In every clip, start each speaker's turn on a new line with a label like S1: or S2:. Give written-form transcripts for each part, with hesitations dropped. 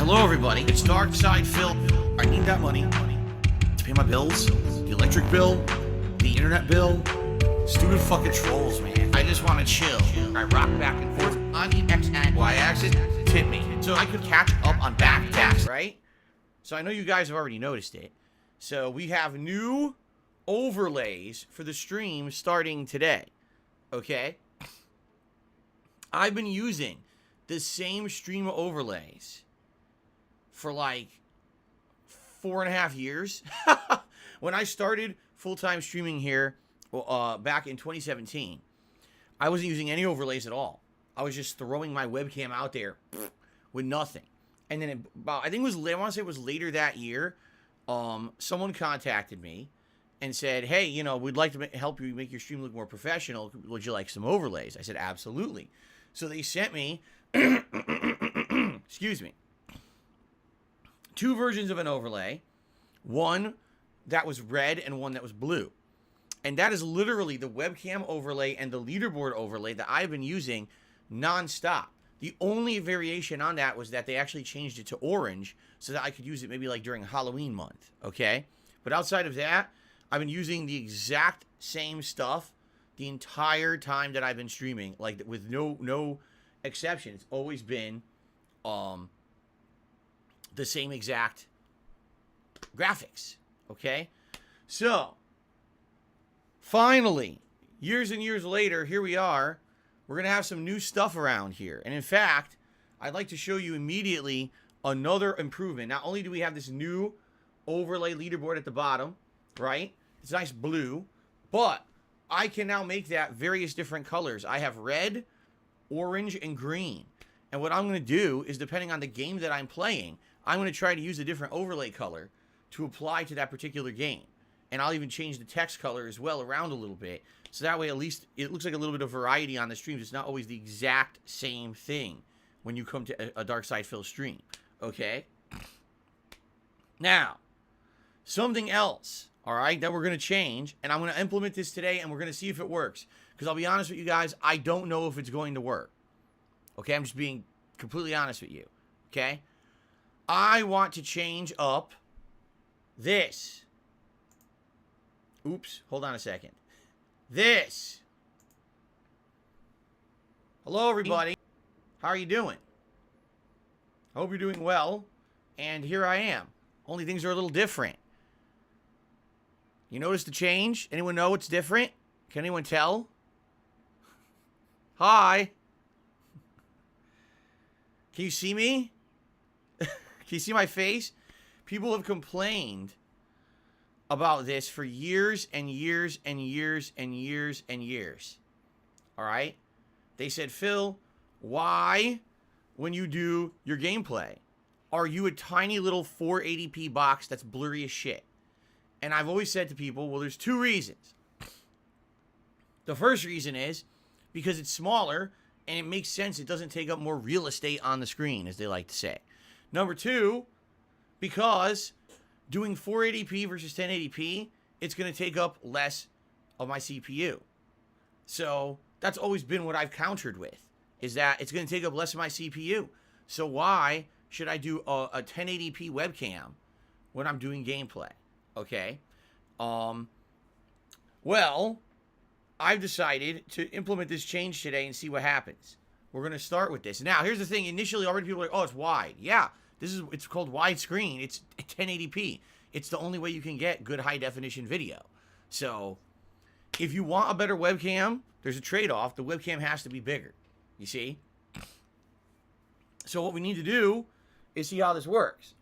S1: Hello everybody, it's Darkside Phil. I need that money to pay my bills, the electric bill, the internet bill, stupid fucking trolls, man. I just want to chill. I rock back and forth on the X and Y axis, tip me, so I could catch up on back tasks, right? So I know you guys have already noticed it. So we have new overlays for the stream starting today, okay? I've been using the same stream overlays for like 4.5 years. When I started full-time streaming here back in 2017, I wasn't using any overlays at all. I was just throwing my webcam out there with nothing. And then I think it was, I want to say it was later that year, someone contacted me and said, hey, you know, we'd like to help you make your stream look more professional. Would you like some overlays? I said, absolutely. So they sent me, excuse me, 2 versions of an overlay, one that was red and one that was blue. And that is literally the webcam overlay and the leaderboard overlay that I've been using nonstop. The only variation on that was that they actually changed it to orange so that I could use it maybe like during Halloween month, okay? But outside of that, I've been using the exact same stuff the entire time that I've been streaming, like with no exception. It's always been the same exact graphics, okay? So, finally, years and years later, here we are. We're going to have some new stuff around here. And in fact, I'd like to show you immediately another improvement. Not only do we have this new overlay leaderboard at the bottom, right? It's nice blue, but I can now make that various different colors. I have red, orange, and green. And what I'm going to do is, depending on the game that I'm playing, I'm going to try to use a different overlay color to apply to that particular game. And I'll even change the text color as well around a little bit. So that way, at least, it looks like a little bit of variety on the streams. It's not always the exact same thing when you come to a Darkside Phil stream. Okay? Now, something else, all right, that we're going to change. And I'm going to implement this today, and we're going to see if it works. Because I'll be honest with you guys, I don't know if it's going to work. Okay? I'm just being completely honest with you. Okay? I want to change up this. Oops, hold on a second. This. Hello, everybody. How are you doing? I hope you're doing well. And here I am. Only things are a little different. You notice the change? Anyone know what's different? Can anyone tell? Hi. Can you see me? Can you see my face? People have complained about this for years and years and years and years and years. All right? They said, Phil, why, when you do your gameplay, are you a tiny little 480p box that's blurry as shit? And I've always said to people, well, there's 2 reasons. The first reason is because it's smaller and it makes sense. It doesn't take up more real estate on the screen, as they like to say. Number 2, because doing 480p versus 1080p, it's going to take up less of my CPU. So that's always been what I've countered with, is that it's going to take up less of my CPU. So why should I do a 1080p webcam when I'm doing gameplay? Okay. Well, I've decided to implement this change today and see what happens. We're going to start with this. Now, here's the thing. Initially, already people are like, oh, it's wide. Yeah. It's called widescreen. It's 1080p. It's the only way you can get good high definition video. So if you want a better webcam, there's a trade-off. The webcam has to be bigger. You see? So what we need to do is see how this works.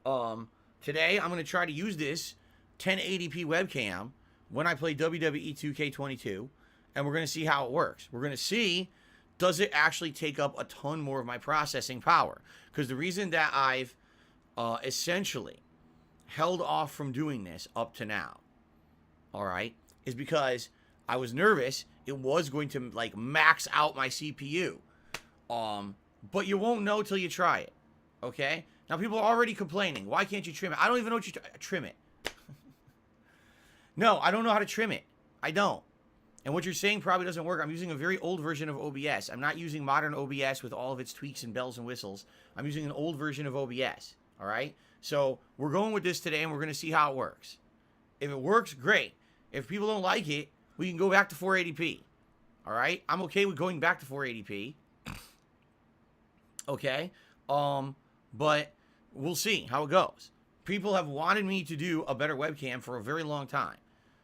S1: Today I'm going to try to use this 1080p webcam when I play WWE 2K22, and we're going to see how it works. We're going to see, does it actually take up a ton more of my processing power? Because the reason that I've essentially held off from doing this up to now, all right, is because I was nervous it was going to like max out my CPU. But you won't know till you try it, okay? Now people are already complaining. Why can't you trim it? I don't even know what you trim it. No, I don't know how to trim it. I don't. And what you're saying probably doesn't work. I'm using a very old version of OBS. I'm not using modern OBS with all of its tweaks and bells and whistles. I'm using an old version of OBS. All right. So we're going with this today, and we're going to see how it works. If it works, great. If people don't like it, we can go back to 480p. All right. I'm okay with going back to 480p. Okay. But we'll see how it goes. People have wanted me to do a better webcam for a very long time.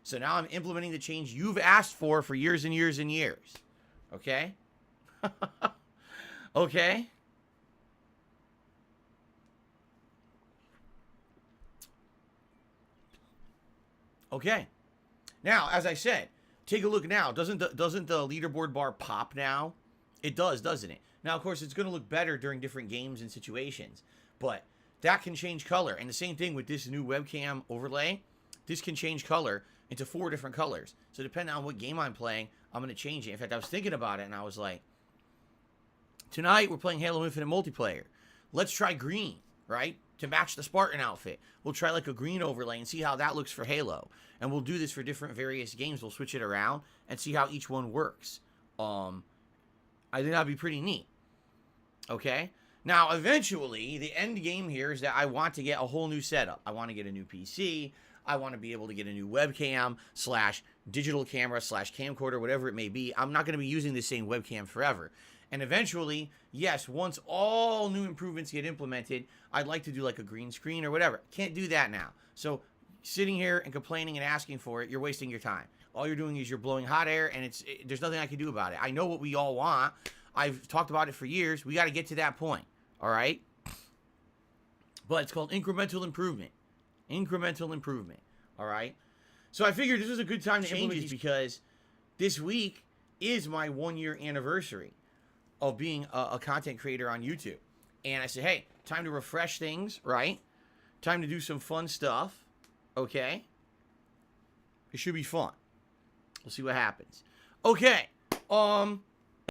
S1: So now I'm implementing the change you've asked for years and years and years. Okay? Okay? Okay. Now, as I said, take a look now. Doesn't the leaderboard bar pop now? It does, doesn't it? Now, of course, it's going to look better during different games and situations. But that can change color. And the same thing with this new webcam overlay. This can change color into 4 different colors. So depending on what game I'm playing, I'm going to change it. In fact, I was thinking about it, and I was like, tonight we're playing Halo Infinite multiplayer. Let's try green, right? To match the Spartan outfit. We'll try like a green overlay and see how that looks for Halo. And we'll do this for different various games. We'll switch it around and see how each one works. I think that'd be pretty neat. Okay? Now, eventually, the end game here is that I want to get a whole new setup. I want to get a new PC. I want to be able to get a new webcam / digital camera / camcorder, whatever it may be. I'm not going to be using the same webcam forever. And eventually, yes, once all new improvements get implemented, I'd like to do like a green screen or whatever. Can't do that now. So sitting here and complaining and asking for it, you're wasting your time. All you're doing is you're blowing hot air, and there's nothing I can do about it. I know what we all want. I've talked about it for years. We got to get to that point. All right? But it's called incremental improvement. Incremental improvement. All right? So I figured this was a good time to implement these because this week is my 1-year anniversary of being a content creator on YouTube. And I said, hey, time to refresh things, right? Time to do some fun stuff. Okay? It should be fun. We'll see what happens. Okay.